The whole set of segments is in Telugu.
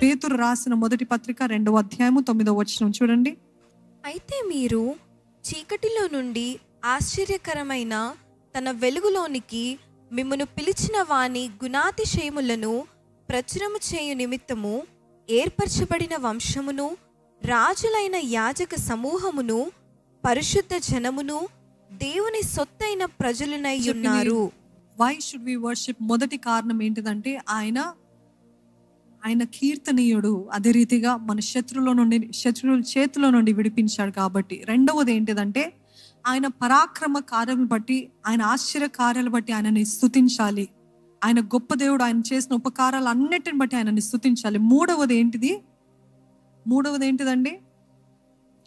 పేతురు రాసిన మొదటి పత్రిక 2వ అధ్యాయము 9వ వచనం చూడండి. అయితే మీరు చీకటిలో నుండి ఆశ్చర్యకరమైన తన వెలుగులోనికి మిమ్మును పిలిచిన వాని గుణాతిశయములను ప్రచురము చేయు నిమిత్తము ఏర్పరచబడిన వంశమును, రాజులైన యాజక సమూహమును, పరిశుద్ధ జనమును, దేవుని సొత్తైన ప్రజలునై ఉన్నారు. Why should we worship? మొదటి కారణం ఏంటిదంటే ఆయన కీర్తనీయుడు, అదే రీతిగా మన శత్రువుల చేతిలో నుండి విడిపించాడు కాబట్టి. రెండవది ఏంటిదంటే ఆయన పరాక్రమ కార్యాలను బట్టి, ఆయన ఆశ్చర్య కార్యాలు బట్టి ఆయనని స్తుతించాలి. ఆయన గొప్ప దేవుడు, ఆయన చేసిన ఉపకారాలు అన్నిటిని బట్టి ఆయనని స్తుతించాలి. మూడవది ఏంటిదండి?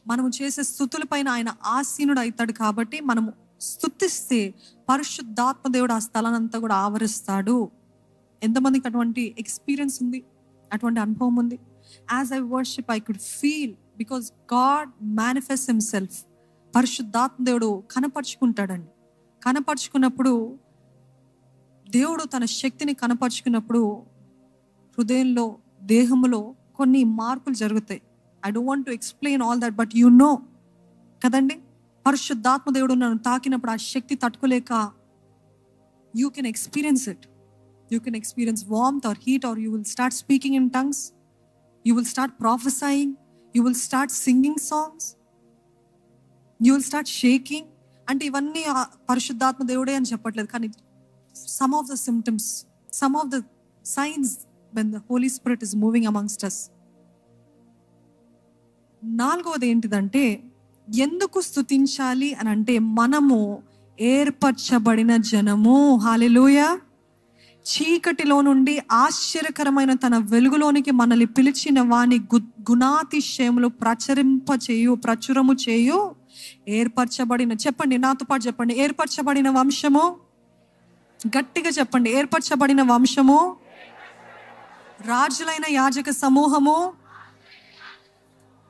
మనము చేసే స్తుతుల పైన ఆయన ఆసీనుడు అవుతాడు కాబట్టి మనము స్తుతిస్తే పరిశుద్ధాత్మ దేవుడు ఆ స్థలాన్ని అంతా కూడా ఆవరిస్తాడు. ఎంతమందికి అటువంటి ఎక్స్పీరియన్స్ ఉంది, అటువంటి అనుభవం ఉంది? As I worship I could feel, because God manifest himself. పరిశుద్ధాత్మ దేవుడు కనపరుచుకుంటాడండి. కనపరుచుకున్నప్పుడు, దేవుడు తన శక్తిని కనపరుచుకున్నప్పుడు హృదయంలో, దేహంలో కొన్ని మార్పులు జరుగుతాయి. I don't want to explain all that, but you know కదండి. పరిశుద్ధాత్మ దేవుడు నన్ను తాకినప్పుడు ఆ శక్తి తట్టుకోలేక you can experience it. You can experience warmth or heat, or you will start speaking in tongues. You will start prophesying. You will start singing songs. You will start shaking. అంటే ఇవన్నీ పరిశుద్ధాత్మ దేవుడే అని చెప్పట్లేదు, కానీ some of the symptoms, some of the signs when the Holy Spirit is moving amongst us. నాలుగవది ఏంటిదంటే, ఎందుకు స్తుతించాలి అని అంటే, మనము ఏర్పరచబడిన జనము. హల్లెలూయా. చీకటిలో నుండి ఆశ్చర్యకరమైన తన వెలుగులోనికి మనల్ని పిలిచిన వాని గుణాతిశయములు ప్రచురము చేయు ఏర్పరచబడిన, చెప్పండి నాతో పాటు చెప్పండి, ఏర్పరచబడిన వంశము. గట్టిగా చెప్పండి, ఏర్పరచబడిన వంశము, రాజులైన యాజక సమూహము,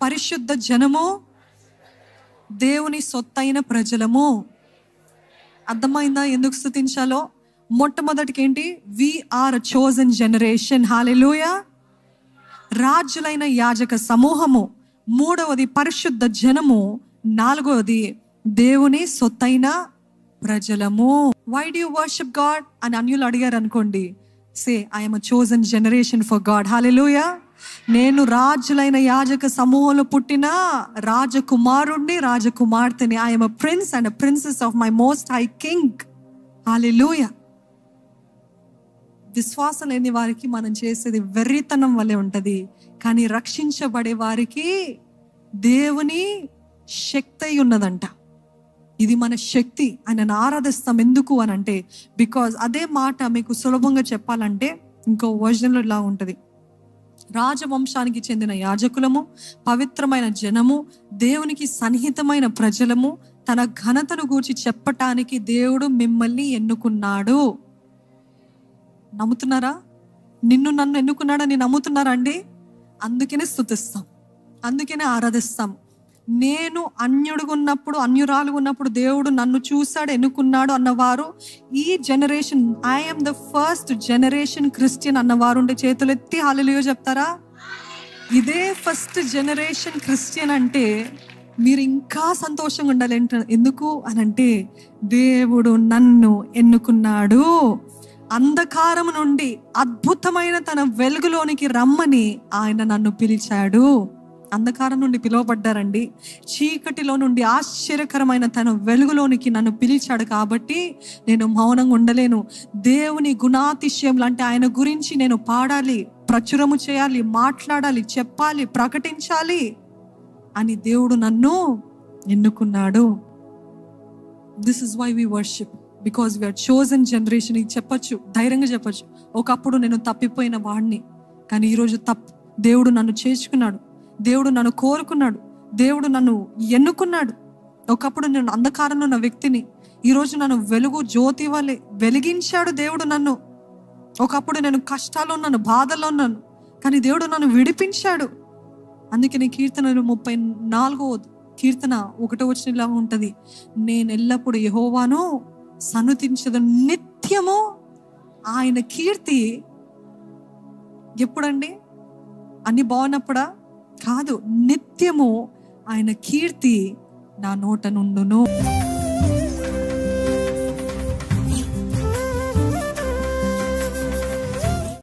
పరిశుద్ధ జనము, దేవుని సొత్తైన ప్రజలము. అర్థమైందా ఎందుకు స్తుతించాలో? మొట్టమొదటికి ఏంటి? We are chosen generation. Hallelujah. రాజులైన యాజక సమూహము. మూడవది పరిశుద్ధ జనము. నాలుగవది దేవుని సొత్తైన ప్రజలము. Why do you worship God అని అన్యులు అడిగారు అనుకోండి, say I am a chosen generation for God. Hallelujah. నేను రాజులైన యాజక సమూహంలో పుట్టిన రాజకుమారుణ్ణి, రాజకుమార్తెని. I am a prince and a princess of my most high king. Hallelujah. విశ్వాసం లేని వారికి మనం చేసేది వెర్రితనం వల్లే ఉంటది, కానీ రక్షించబడే వారికి దేవుని శక్తి ఉన్నదంట. ఇది మన శక్తి. ఆయనను ఆరాధిస్తాం. ఎందుకు అని అంటే, బికాజ్ అదే మాట మీకు సులభంగా చెప్పాలంటే ఇంకో వర్జన్లో ఇలా ఉంటది. రాజవంశానికి చెందిన యాజకులము, పవిత్రమైన జనము, దేవునికి సన్నిహితమైన ప్రజలము, తన ఘనతను గూర్చి చెప్పటానికి దేవుడు మిమ్మల్ని ఎన్నుకున్నాడు. నమ్ముతున్నారా? నిన్ను నన్ను ఎన్నుకున్నాడని నమ్ముతున్నారా అండి? అందుకనే స్తుతిస్తాం, అందుకనే ఆరాధిస్తాం. నేను అన్యురాలుగా ఉన్నప్పుడు దేవుడు నన్ను చూశాడు, ఎన్నుకున్నాడు అన్నవారు ఈ generation, I'm the first generation Christian అన్నవారు ఉండే చేతులెత్తి హల్లెలూయా చెప్తారా? ఇదే ఫస్ట్ జనరేషన్ క్రిస్టియన్ అంటే మీరు ఇంకా సంతోషంగా ఉండాలి. ఎందుకు అనంటే, దేవుడు నన్ను ఎన్నుకున్నాడు. అంధకారం నుండి అద్భుతమైన తన వెలుగులోనికి రమ్మని ఆయన నన్ను పిలిచాడు. అంధకారం నుండి పిలువబడ్డారండి. చీకటిలో నుండి ఆశ్చర్యకరమైన తన వెలుగులోనికి నన్ను పిలిచాడు కాబట్టి నేను మౌనంగా ఉండలేను. దేవుని గుణాతిశయములు అంటే ఆయన గురించి నేను పాడాలి, ప్రచురము చేయాలి, మాట్లాడాలి, చెప్పాలి, ప్రకటించాలి అని దేవుడు నన్ను ఎన్నుకున్నాడు. This is why we worship, because we are chosen generation. ఇది చెప్పచ్చు, ధైర్యంగా చెప్పచ్చు. ఒకప్పుడు నేను తప్పిపోయిన వాడిని, కానీ ఈరోజు దేవుడు నన్ను చేర్చుకున్నాడు, దేవుడు నన్ను కోరుకున్నాడు, దేవుడు నన్ను ఎన్నుకున్నాడు. ఒకప్పుడు నేను అంధకారంలో ఉన్న వ్యక్తిని, ఈరోజు నన్ను వెలుగు జ్యోతి వలె వెలిగించాడు దేవుడు నన్ను. ఒకప్పుడు నేను కష్టాల్లో ఉన్నాను, బాధల్లో ఉన్నాను, కానీ దేవుడు నన్ను విడిపించాడు. అందుకే నీ కీర్తనలు 34 కీర్తన 1వ వచనంలో ఉంటది, నేను ఎల్లప్పుడు యెహోవాను సన్నుతించదను, నిత్యము ఆయన కీర్తి. ఎప్పుడండి? అన్ని బాగున్నప్పుడా? కాదు, నిత్యము ఆయన కీర్తి నా నోట నుండును.